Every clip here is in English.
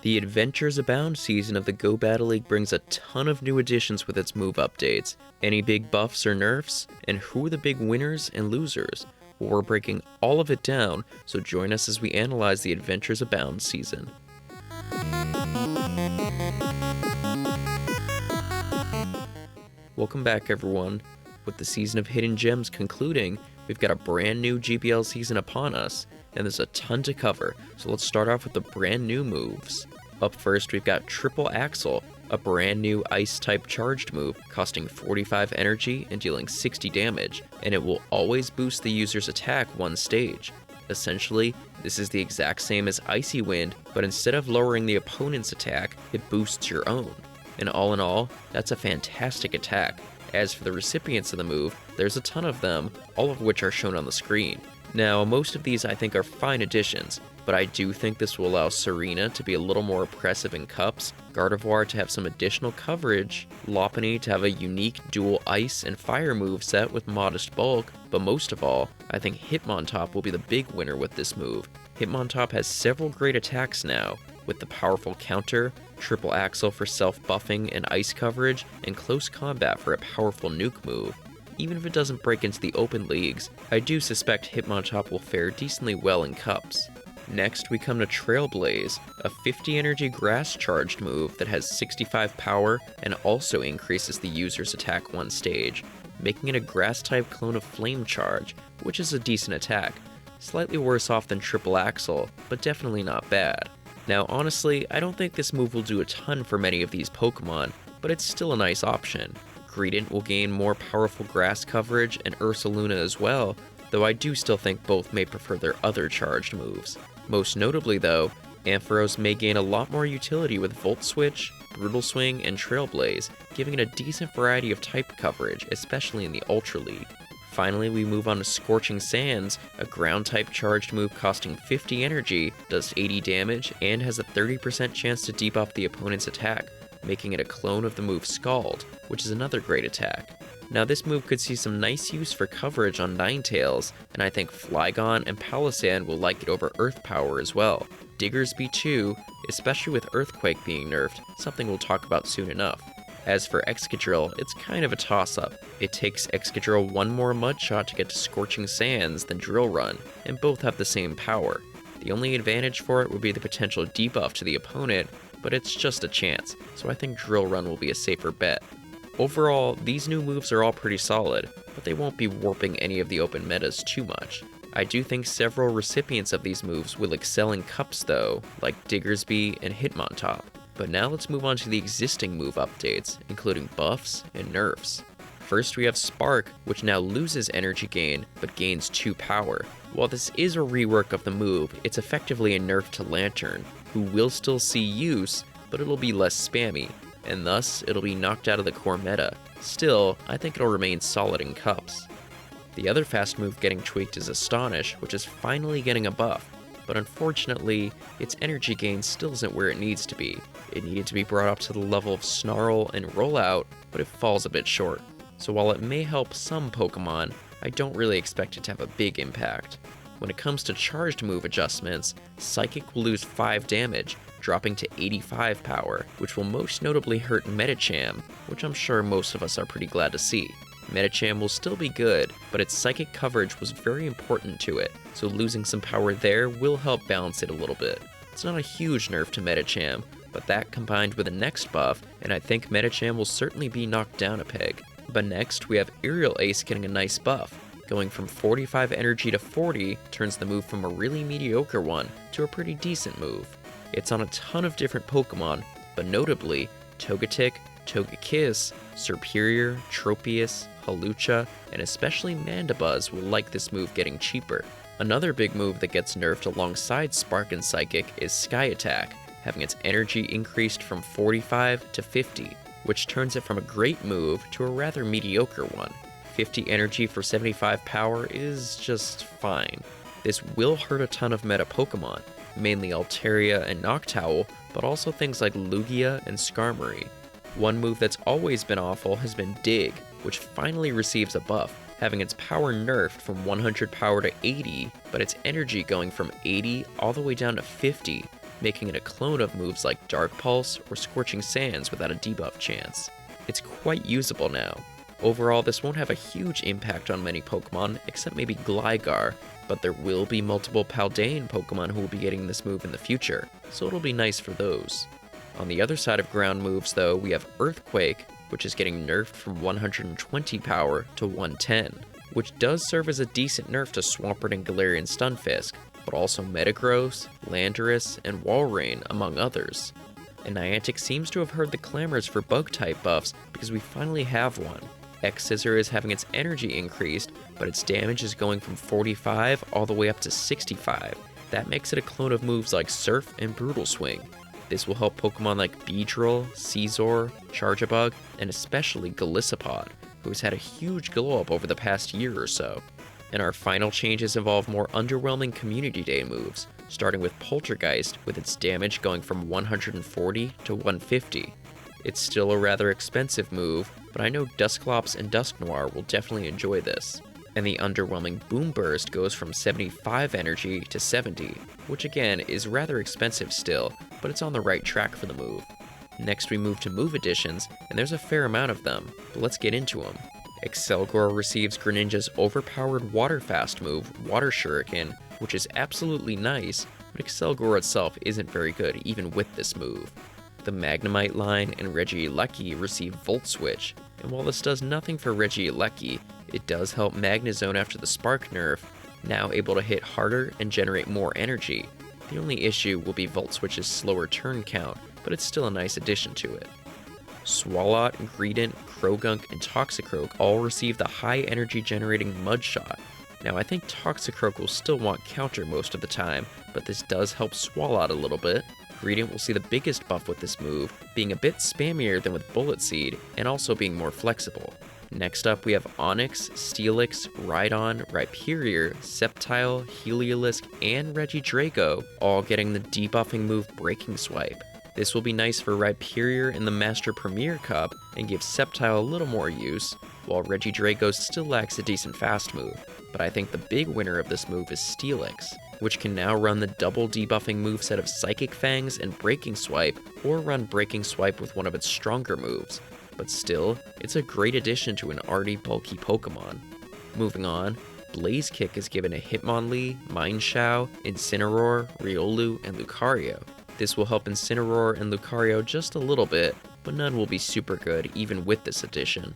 The Adventures Abound season of the Go Battle League brings a ton of new additions with its move updates, any big buffs or nerfs, and who are the big winners and losers. Well, we're breaking all of it down, so join us as we analyze the Adventures Abound season. Welcome back, everyone. With the season of Hidden Gems concluding, we've got a brand new GBL season upon us, and there's a ton to cover, so let's start off with the brand new moves. Up first, we've got Triple Axle, a brand new Ice-type charged move, costing 45 energy and dealing 60 damage, and it will always boost the user's attack one stage. Essentially, this is the exact same as Icy Wind, but instead of lowering the opponent's attack, it boosts your own. And all in all, that's a fantastic attack. As for the recipients of the move, there's a ton of them, all of which are shown on the screen. Now, most of these I think are fine additions, but I do think this will allow Serena to be a little more oppressive in cups, Gardevoir to have some additional coverage, Lopunny to have a unique dual ice and fire moveset with modest bulk, but most of all, I think Hitmontop will be the big winner with this move. Hitmontop has several great attacks now, with the powerful counter, Triple Axle for self-buffing and ice coverage, and close combat for a powerful nuke move. Even if it doesn't break into the open leagues, I do suspect Hitmontop will fare decently well in cups. Next, we come to Trailblaze, a 50 energy grass charged move that has 65 power and also increases the user's attack one stage, making it a grass type clone of Flame Charge, which is a decent attack. Slightly worse off than Triple Axle, but definitely not bad. Now honestly, I don't think this move will do a ton for many of these Pokemon, but it's still a nice option. Greedent will gain more powerful grass coverage and Ursaluna as well, though I do still think both may prefer their other charged moves. Most notably though, Ampharos may gain a lot more utility with Volt Switch, Brutal Swing, and Trailblaze, giving it a decent variety of type coverage, especially in the Ultra League. Finally, we move on to Scorching Sands, a ground-type charged move costing 50 energy, does 80 damage, and has a 30% chance to debuff the opponent's attack, making it a clone of the move Scald, which is another great attack. Now this move could see some nice use for coverage on Ninetales, and I think Flygon and Palossand will like it over Earth Power as well. Diggersby too, especially with Earthquake being nerfed, something we'll talk about soon enough. As for Excadrill, it's kind of a toss-up. It takes Excadrill one more Mud Shot to get to Scorching Sands than Drill Run, and both have the same power. The only advantage for it would be the potential debuff to the opponent, but it's just a chance, so I think Drill Run will be a safer bet. Overall, these new moves are all pretty solid, but they won't be warping any of the open metas too much. I do think several recipients of these moves will excel in cups though, like Diggersby and Hitmontop. But now let's move on to the existing move updates, including buffs and nerfs. First we have Spark, which now loses energy gain, but gains 2 power. While this is a rework of the move, it's effectively a nerf to Lantern, who will still see use, but it'll be less spammy, and thus it'll be knocked out of the core meta. Still, I think it'll remain solid in cups. The other fast move getting tweaked is Astonish, which is finally getting a buff, but unfortunately, its energy gain still isn't where it needs to be. It needed to be brought up to the level of Snarl and Rollout, but it falls a bit short. So while it may help some Pokemon, I don't really expect it to have a big impact. When it comes to charged move adjustments, Psychic will lose 5 damage, dropping to 85 power, which will most notably hurt Medicham, which I'm sure most of us are pretty glad to see. Medicham will still be good, but its psychic coverage was very important to it, so losing some power there will help balance it a little bit. It's not a huge nerf to Medicham, but that combined with the next buff, and I think Medicham will certainly be knocked down a peg. But next, we have Aerial Ace getting a nice buff. Going from 45 energy to 40 turns the move from a really mediocre one to a pretty decent move. It's on a ton of different Pokemon, but notably, Togetic, Togekiss, Serperior, Tropius, Hawlucha, and especially Mandibuzz will like this move getting cheaper. Another big move that gets nerfed alongside Spark and Psychic is Sky Attack, having its energy increased from 45 to 50, which turns it from a great move to a rather mediocre one. 50 energy for 75 power is just fine. This will hurt a ton of meta Pokemon, mainly Altaria and Noctowl, but also things like Lugia and Skarmory. One move that's always been awful has been Dig, which finally receives a buff, having its power nerfed from 100 power to 80, but its energy going from 80 all the way down to 50, making it a clone of moves like Dark Pulse or Scorching Sands without a debuff chance. It's quite usable now. Overall, this won't have a huge impact on many Pokemon, except maybe Gligar, but there will be multiple Paldean Pokemon who will be getting this move in the future, so it'll be nice for those. On the other side of ground moves though, we have Earthquake, which is getting nerfed from 120 power to 110, which does serve as a decent nerf to Swampert and Galarian Stunfisk, but also Metagross, Landorus, and Walrein, among others. And Niantic seems to have heard the clamors for bug-type buffs because we finally have one. X-Scissor is having its energy increased, but its damage is going from 45 all the way up to 65. That makes it a clone of moves like Surf and Brutal Swing. This will help Pokemon like Beedrill, Scizor, Charjabug, and especially Golisopod, who has had a huge glow up over the past year or so. And our final changes involve more underwhelming Community Day moves, starting with Poltergeist with its damage going from 140 to 150. It's still a rather expensive move, but I know Dusclops and Dusknoir will definitely enjoy this. And the underwhelming Boom Burst goes from 75 energy to 70, which again is rather expensive still, but it's on the right track for the move. Next we move to move additions, and there's a fair amount of them, but let's get into them. Excelgor receives Greninja's overpowered Water Fast move, Water Shuriken, which is absolutely nice, but Excelgor itself isn't very good even with this move. The Magnemite line and Regieleki receive Volt Switch, and while this does nothing for Regieleki, it does help Magnezone after the Spark nerf, now able to hit harder and generate more energy. The only issue will be Volt Switch's slower turn count, but it's still a nice addition to it. Swalot, Greedent, Krogunk, and Toxicroak all receive the high energy generating Mud Shot. Now I think Toxicroak will still want counter most of the time, but this does help Swalot a little bit. Greedent will see the biggest buff with this move, being a bit spammier than with Bullet Seed, and also being more flexible. Next up we have Onix, Steelix, Rhydon, Rhyperior, Sceptile, Heliolisk, and Regidrago all getting the debuffing move Breaking Swipe. This will be nice for Rhyperior in the Master Premier Cup and give Sceptile a little more use, while Regidrago still lacks a decent fast move. But I think the big winner of this move is Steelix, which can now run the double debuffing moveset of Psychic Fangs and Breaking Swipe, or run Breaking Swipe with one of its stronger moves. But still, it's a great addition to an already bulky Pokemon. Moving on, Blaze Kick is given a Hitmonlee, Mineshaw, Incineroar, Riolu, and Lucario. This will help Incineroar and Lucario just a little bit, but none will be super good even with this addition.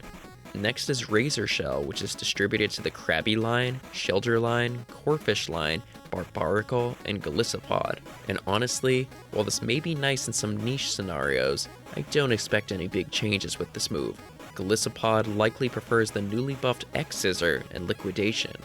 Next is Razor Shell, which is distributed to the Krabby line, Shelter line, Corphish line, Barbaracle, and Golisopod. And honestly, while this may be nice in some niche scenarios, I don't expect any big changes with this move. Golisopod likely prefers the newly buffed X-Scissor and Liquidation.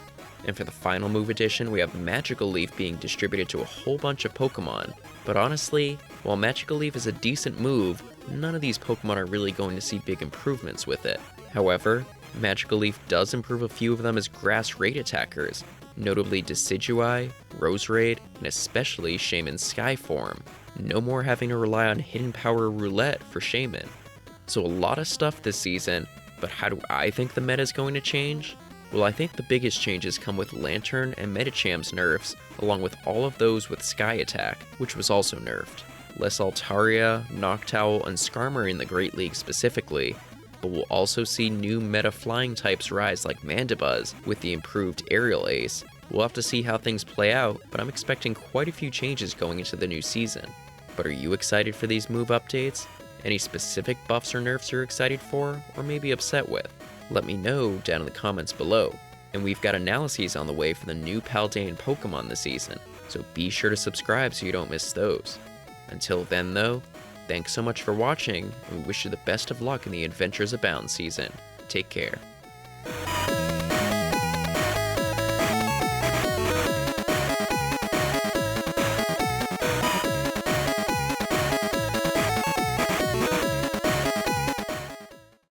And for the final move addition, we have Magical Leaf being distributed to a whole bunch of Pokemon. But honestly, while Magical Leaf is a decent move, none of these Pokemon are really going to see big improvements with it. However, Magical Leaf does improve a few of them as grass raid attackers, notably Decidueye, Roserade, and especially Shaman Skyform. No more having to rely on Hidden Power Roulette for Shaman. So a lot of stuff this season, but how do I think the meta is going to change? Well, I think the biggest changes come with Lantern and Medicham's nerfs, along with all of those with Sky Attack, which was also nerfed. Less Altaria, Noctowl, and Skarmory in the Great League specifically, but we'll also see new meta flying types rise like Mandibuzz with the improved Aerial Ace. We'll have to see how things play out, but I'm expecting quite a few changes going into the new season. But are you excited for these move updates? Any specific buffs or nerfs you're excited for, or maybe upset with? Let me know down in the comments below. And we've got analyses on the way for the new Paldean Pokemon this season, so be sure to subscribe so you don't miss those. Until then though, thanks so much for watching, and we wish you the best of luck in the Adventures Abound season. Take care.